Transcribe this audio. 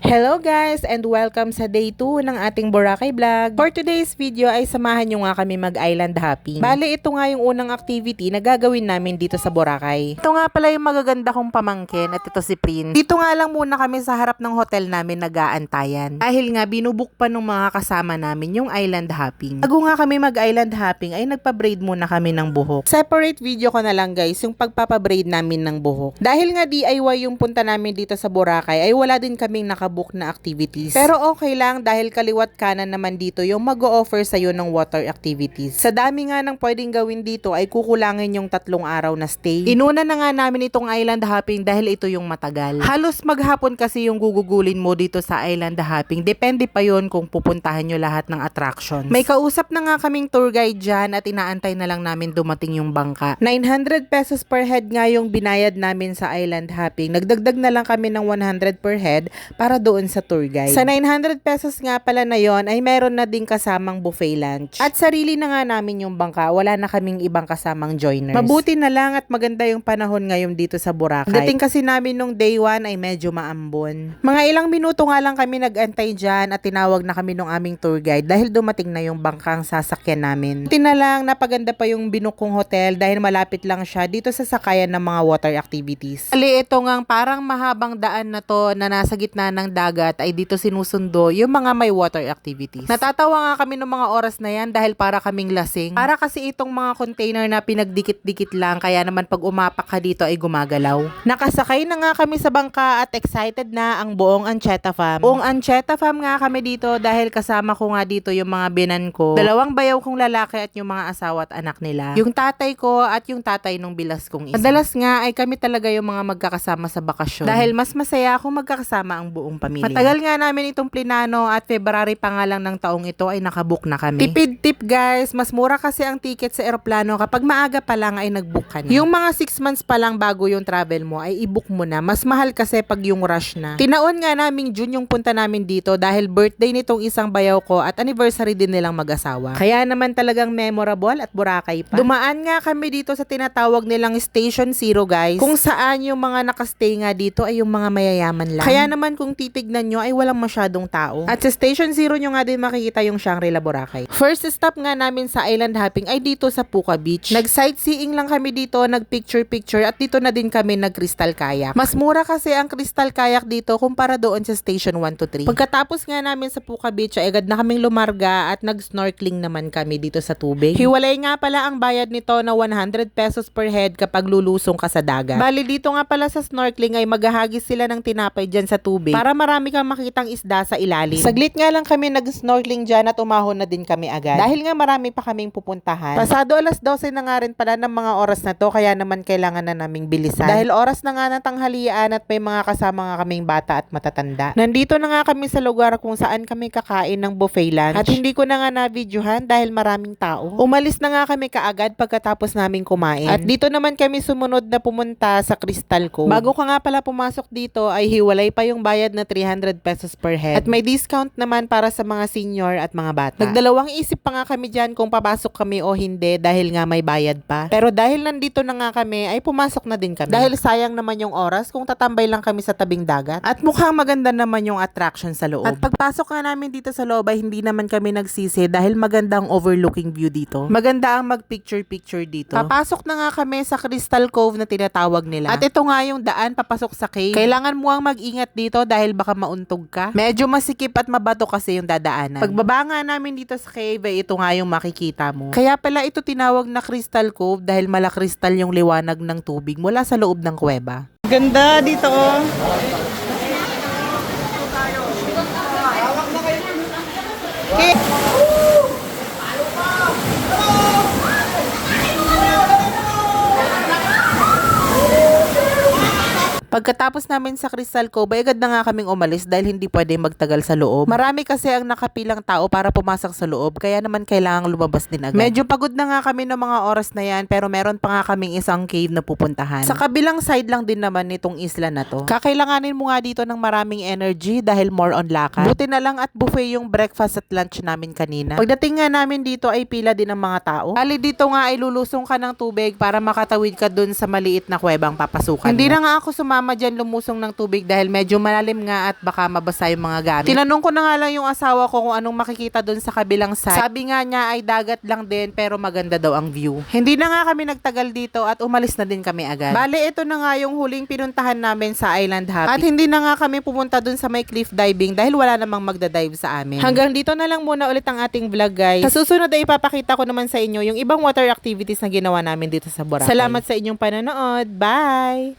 Hello guys and welcome sa day 2 ng ating Boracay vlog. For today's video ay samahan nyo nga kami mag-island hopping. Bale, ito nga yung unang activity na gagawin namin dito sa Boracay. Ito nga pala yung magaganda kong pamangkin at ito si Prince. Dito nga lang muna kami sa harap ng hotel namin nag-aantayan. Dahil nga binubuk pa ng mga kasama namin yung island hopping. Bago nga kami mag-island hopping ay nagpa-braid muna kami ng buhok. Separate video ko na lang guys yung pagpapabraid namin ng buhok. Dahil nga DIY yung punta namin dito sa Boracay ay wala din kaming nakabook na activities. Pero okay lang dahil kaliwat kanan naman dito yung mag-o-offer sa'yo ng water activities. Sa dami nga ng pwedeng gawin dito ay kukulangin yung 3 araw na stay. Inuna na nga namin itong island hopping dahil ito yung matagal. Halos maghapon kasi yung gugugulin mo dito sa island hopping. Depende pa yon kung pupuntahan nyo lahat ng attractions. May kausap na nga kaming tour guide dyan at inaantay na lang namin dumating yung bangka. 900 pesos per head nga yung binayad namin sa island hopping. Nagdagdag na lang kami ng 100 per head para doon sa tour guide. Sa 900 pesos nga pala na yon ay meron na din kasamang buffet lunch. At sarili na nga namin yung bangka, wala na kaming ibang kasamang joiners. Mabuti na lang at maganda yung panahon ngayon dito sa Boracay. Dating kasi namin nung day 1 ay medyo maambon. Mga ilang minuto nga lang kami nag-antay dyan at tinawag na kami ng aming tour guide dahil dumating na yung bangkang sasakyan namin. Buti na lang napaganda pa yung binuk kong hotel dahil malapit lang siya dito sa sakayan ng mga water activities. Ali, ito ngang parang mahabang daan na to na nasa gitna ng dagat ay dito sinusundo yung mga may water activities. Natatawa nga kami ng mga oras na yan dahil para kaming lasing. Para kasi itong mga container na pinagdikit-dikit lang kaya naman pag umapak ka dito ay gumagalaw. Nakasakay na nga kami sa bangka at excited na ang buong Ancheta fam. Buong Ancheta fam nga kami dito dahil kasama ko nga dito yung mga binan ko, 2 bayaw kong lalaki at yung mga asawa at anak nila. Yung tatay ko at yung tatay nung bilas kong isa. Madalas nga ay kami talaga yung mga magkakasama sa bakasyon dahil mas masaya kung magkakasama ang buong pamilya. Matagal nga namin itong plinano at February pa nga lang ng taong ito ay nakabook na kami. Tipid tip guys, mas mura kasi ang ticket sa eroplano kapag maaga pa lang ay nagbook ka na. Yung mga 6 months pa lang bago yung travel mo ay i-book mo na. Mas mahal kasi pag yung rush na. Tinaon nga naming June yung punta namin dito dahil birthday nitong isang bayaw ko at anniversary din nilang mag-asawa. Kaya naman talagang memorable at Boracay pa. Dumaan nga kami dito sa tinatawag nilang Station Zero guys, kung saan yung mga nakastay nga dito ay yung mga mayayaman lang. Kaya naman kung titignan nyo ay walang masyadong tao. At sa Station Zero nyo nga din makikita yung Shangri-La Boracay. First stop nga namin sa island hopping ay dito sa Puka Beach. Nag-sightseeing lang kami dito, nag-picture-picture at dito na din kami nag-crystal kayak. Mas mura kasi ang crystal kayak dito kumpara doon sa Station 1 to 3. Pagkatapos nga namin sa Puka Beach ay agad na kaming lumarga at nag-snorkeling naman kami dito sa tubig. Hiwalay nga pala ang bayad nito na 100 pesos per head kapag lulusong ka sa dagat. Bali dito nga pala sa snorkeling ay maghahagis sila ng tinapay dyan sa tubig para marami kang makitang isda sa ilalim. Saglit nga lang kami nag-snorkeling dyan at umahon na din kami agad. Dahil nga marami pa kaming pupuntahan. Pasado alas 12 na nga rin pala ng mga oras na to kaya naman kailangan na naming bilisan. Dahil oras na nga ng tanghalian at may mga kasama nga kaming bata at matatanda. Nandito na nga kami sa lugar kung saan kami kakain ng buffet lunch. At hindi ko na nga na-videohan dahil maraming tao. Umalis na nga kami kaagad pagkatapos naming kumain. At dito naman kami sumunod na pumunta sa Crystal Cove. Bago ka nga pala pumasok dito ay hiwalay pa yung bayad na 300 pesos per head. At may discount naman para sa mga senior at mga bata. Nagdalawang isip pa nga kami dyan kung papasok kami o hindi dahil nga may bayad pa. Pero dahil nandito na nga kami ay pumasok na din kami. Dahil sayang naman yung oras kung tatambay lang kami sa tabing dagat. At mukhang maganda naman yung attraction sa loob. At pagpasok nga namin dito sa loob ay hindi naman kami nagsisi dahil maganda ang overlooking view dito. Maganda ang mag-picture-picture dito. Papasok na nga kami sa Crystal Cove na tinatawag nila. At ito nga yung daan papasok sa cave. Kailangan mo ang mag-ingat dito dahil baka mauntog ka. Medyo masikip at mabato kasi yung dadaanan. Pagbaba nga namin dito sa cave ay ito nga yung makikita mo. Kaya pala ito tinawag na Crystal Cove dahil malakristal yung liwanag ng tubig mula sa loob ng kuweba. Ganda dito oh. Okay. Pagkatapos namin sa Crystal Cove, agad na nga kaming umalis dahil hindi pwede magtagal sa loob. Marami kasi ang nakapilang tao para pumasok sa loob, kaya naman kailangang lumabas din agad. Medyo pagod na nga kami ng mga oras na yan, pero meron pa nga kaming isang cave na pupuntahan. Sa kabilang side lang din naman nitong isla na to. Kakailanganin mo nga dito ng maraming energy dahil more on lakad. Buti na lang at buffet yung breakfast at lunch namin kanina. Pagdating nga namin dito ay pila din ng mga tao. Bali dito nga ay lulusong ka ng tubig para makatawid ka dun sa maliit na kuwebang papasukan. Hindi na nga ako sumama kasama dyan lumusong ng tubig dahil medyo malalim nga at baka mabasa yung mga gamit. Tinanong ko na nga lang yung asawa ko kung anong makikita doon sa kabilang side. Sabi nga niya ay dagat lang din pero maganda daw ang view. Hindi na nga kami nagtagal dito at umalis na din kami agad. Bale, ito na nga yung huling pinuntahan namin sa Island Happy. At hindi na nga kami pumunta doon sa may cliff diving dahil wala namang magdadive sa amin. Hanggang dito na lang muna ulit ang ating vlog, guys. Sa susunod ay ipapakita ko naman sa inyo yung ibang water activities na ginawa namin dito sa Boracay. Salamat sa inyong panonood. Bye!